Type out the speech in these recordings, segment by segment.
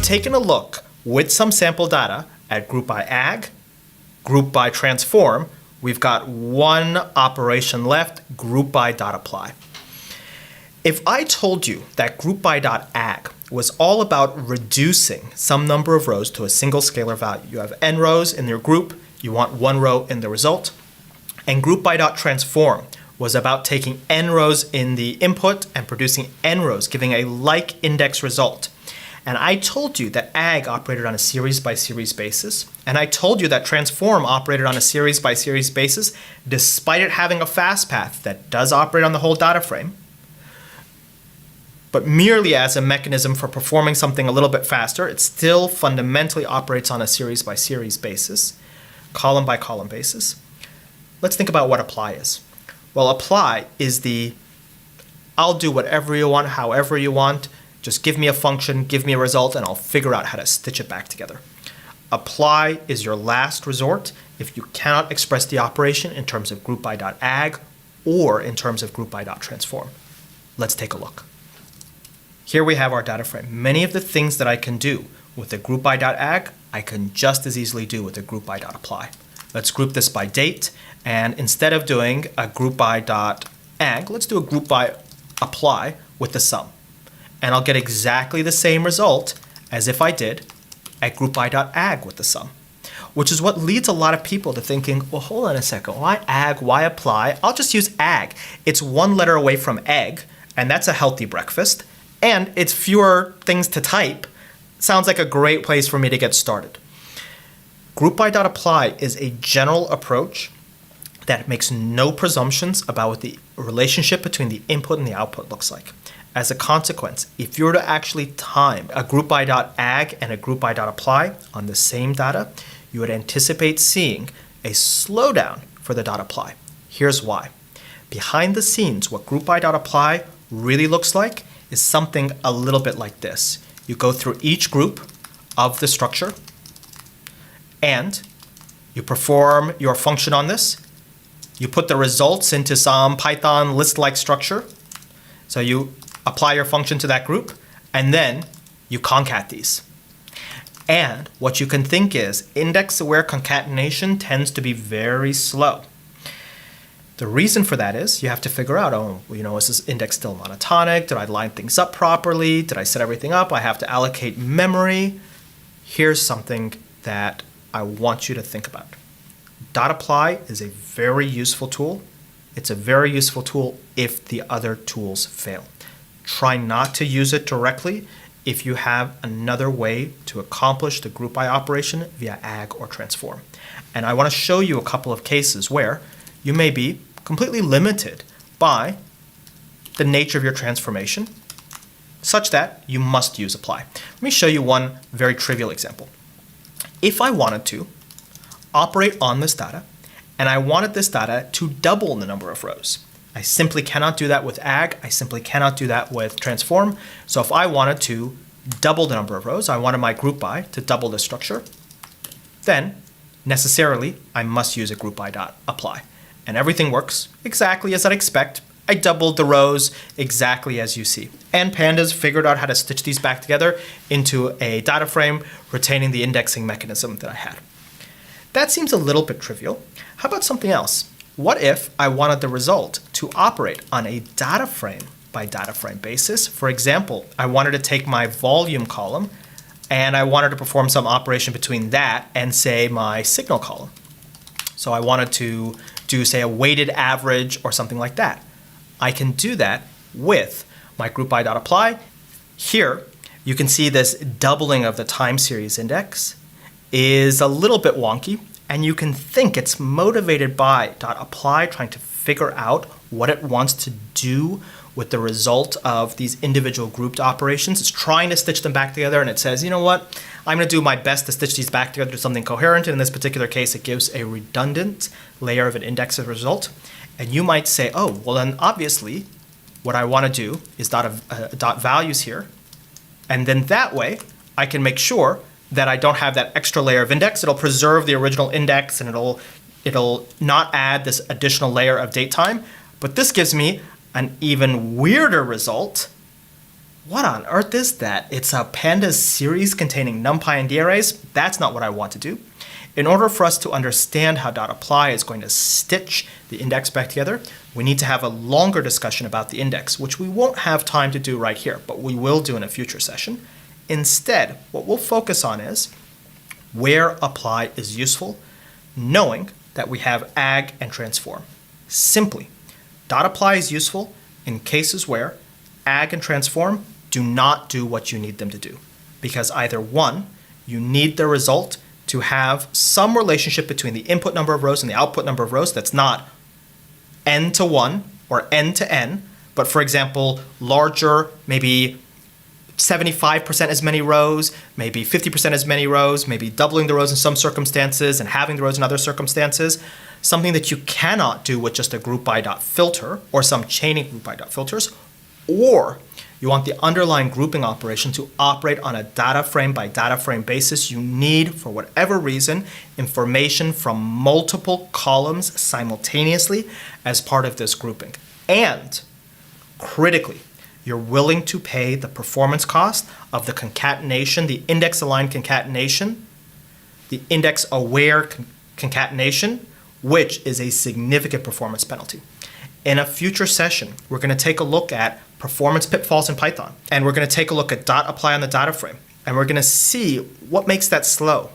taken a look with some sample data at group by ag, group by transform. We've got one operation left, group by.apply. If I told you that group by.ag was all about reducing some number of rows to a single scalar value, you have n rows in your group, you want one row in the result, and group by.transform was about taking n rows in the input and producing n rows, giving a like index result. And I told you that ag operated on a series by series basis, and I told you that transform operated on a series by series basis, despite it having a fast path that does operate on the whole data frame, but merely as a mechanism for performing something a little bit faster. It still fundamentally operates on a series by series basis, column by column basis. Let's think about what apply is. Well, apply is the I'll do whatever you want, however you want, just give me a function, give me a result, and I'll figure out how to stitch it back together. Apply is your last resort if you cannot express the operation in terms of group by.ag or in terms of group by.transform. Let's take a look. Here we have our data frame. Many of the things that I can do with a group by.ag, I can just as easily do with a group by.apply. Let's group this by date, and instead of doing a group by.ag, let's do a group by apply with the sum. And I'll get exactly the same result as if I did at group by.ag with the sum, which is what leads a lot of people to thinking, well, hold on a second, why ag, why apply? I'll just use ag. It's one letter away from egg, and that's a healthy breakfast, and it's fewer things to type. Sounds like a great place for me to get started. Group by.apply is a general approach that makes no presumptions about what the relationship between the input and the output looks like. As a consequence, if you were to actually time a group by.ag and a group by.apply on the same data, you would anticipate seeing a slowdown for the .apply. Here's why. Behind the scenes, what group by.apply really looks like is something a little bit like this. You go through each group of the structure and you perform your function on this. You put the results into some Python list-like structure. So you apply your function to that group, and then you concat these. And what you can think is index-aware concatenation tends to be very slow. The reason for that is you have to figure out, is this index still monotonic? Did I line things up properly? Did I set everything up? I have to allocate memory. Here's something that I want you to think about. .apply is a very useful tool. It's a very useful tool if the other tools fail. Try not to use it directly if you have another way to accomplish the group by operation via ag or transform. And I want to show you a couple of cases where you may be completely limited by the nature of your transformation such that you must use apply. Let me show you one very trivial example. If I wanted to operate on this data and I wanted this data to double the number of rows, I simply cannot do that with ag. I simply cannot do that with transform. So if I wanted to double the number of rows, I wanted my group by to double the structure, then necessarily I must use a group by.apply. And everything works exactly as I'd expect. I doubled the rows exactly as you see. And pandas figured out how to stitch these back together into a data frame retaining the indexing mechanism that I had. That seems a little bit trivial. How about something else? What if I wanted the result to operate on a data frame by data frame basis? For example, I wanted to take my volume column and I wanted to perform some operation between that and, say, my signal column. So I wanted to do, say, a weighted average or something like that. I can do that with my group by.apply. Here, you can see this doubling of the time series index is a little bit wonky, and you can think it's motivated by .apply trying to figure out what it wants to do with the result of these individual grouped operations. It's trying to stitch them back together, and it says, you know what, I'm going to do my best to stitch these back together to something coherent. And in this particular case, it gives a redundant layer of an index as a result. And you might say, oh, well then obviously what I want to do is dot values here. And then that way I can make sure that I don't have that extra layer of index. It'll preserve the original index and it'll not add this additional layer of date time. But this gives me an even weirder result what on earth is that? It's a pandas series containing NumPy and D arrays? That's not what I want to do. In order for us to understand how .apply is going to stitch the index back together, we need to have a longer discussion about the index, which we won't have time to do right here, but we will do in a future session. Instead, what we'll focus on is where apply is useful, knowing that we have ag and transform. Simply, .apply is useful in cases where ag and transform do not do what you need them to do. Because either one, you need the result to have some relationship between the input number of rows and the output number of rows that's not n to 1 or n to n, but for example, larger, maybe 75% as many rows, maybe 50% as many rows, maybe doubling the rows in some circumstances and having the rows in other circumstances, something that you cannot do with just a groupby.filter or some chaining groupby.filters, or you want the underlying grouping operation to operate on a data frame by data frame basis. You need, for whatever reason, information from multiple columns simultaneously as part of this grouping. And critically, you're willing to pay the performance cost of the concatenation, the index aligned concatenation, the index aware concatenation, which is a significant performance penalty. In a future session, we're going to take a look at performance pitfalls in Python, and we're going to take a look at .apply on the data frame, and we're going to see what makes that slow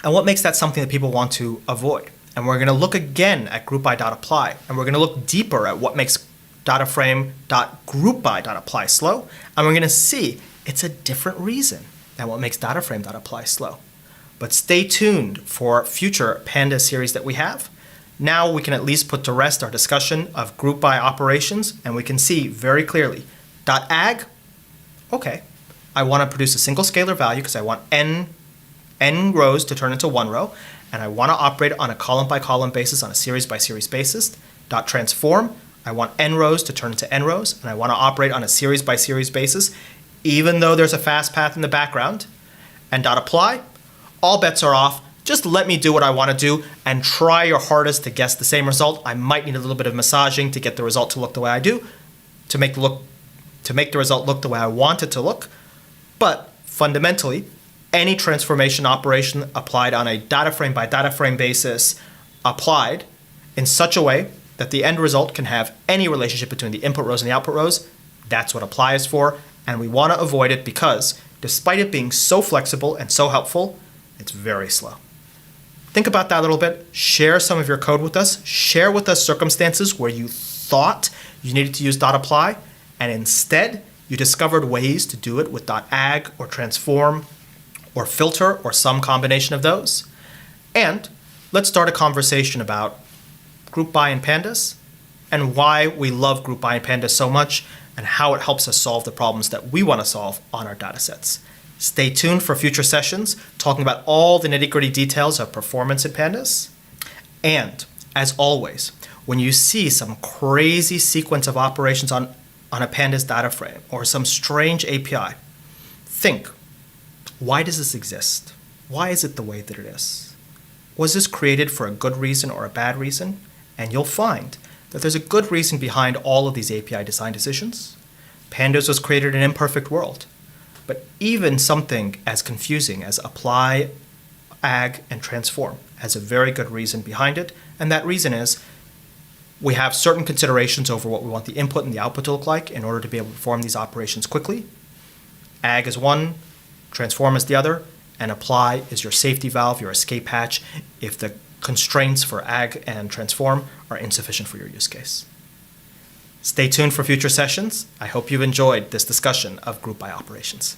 and what makes that something that people want to avoid. And we're going to look again at groupby.apply, and we're going to look deeper at what makes DataFrame.groupby.apply slow, and we're going to see it's a different reason than what makes DataFrame.apply slow. But stay tuned for future Panda series that we have. Now we can at least put to rest our discussion of group by operations, and we can see very clearly, .ag, okay, I want to produce a single scalar value because I want n rows to turn into one row, and I want to operate on a column by column basis on a series by series basis. .transform, I want n rows to turn into n rows, and I want to operate on a series by series basis, even though there's a fast path in the background. And .apply, all bets are off. Just let me do what I want to do and try your hardest to guess the same result. I might need a little bit of massaging to get the result to look the way I do, to make the result look the way I want it to look. But fundamentally, any transformation operation applied on a data frame by data frame basis applied in such a way that the end result can have any relationship between the input rows and the output rows, that's what apply is for. And we want to avoid it because despite it being so flexible and so helpful, it's very slow. Think about that a little bit. Share some of your code with us. Share with us circumstances where you thought you needed to use .apply, and instead you discovered ways to do it with .ag or transform or filter or some combination of those. And let's start a conversation about groupby and pandas and why we love groupby and pandas so much and how it helps us solve the problems that we want to solve on our data sets. Stay tuned for future sessions talking about all the nitty-gritty details of performance in pandas. And as always, when you see some crazy sequence of operations on a pandas data frame or some strange API, think, why does this exist? Why is it the way that it is? Was this created for a good reason or a bad reason? And you'll find that there's a good reason behind all of these API design decisions. Pandas was created in an imperfect world. But even something as confusing as apply, ag, and transform has a very good reason behind it. And that reason is we have certain considerations over what we want the input and the output to look like in order to be able to perform these operations quickly. Ag is one, transform is the other, and apply is your safety valve, your escape hatch, if the constraints for ag and transform are insufficient for your use case. Stay tuned for future sessions. I hope you've enjoyed this discussion of group by operations.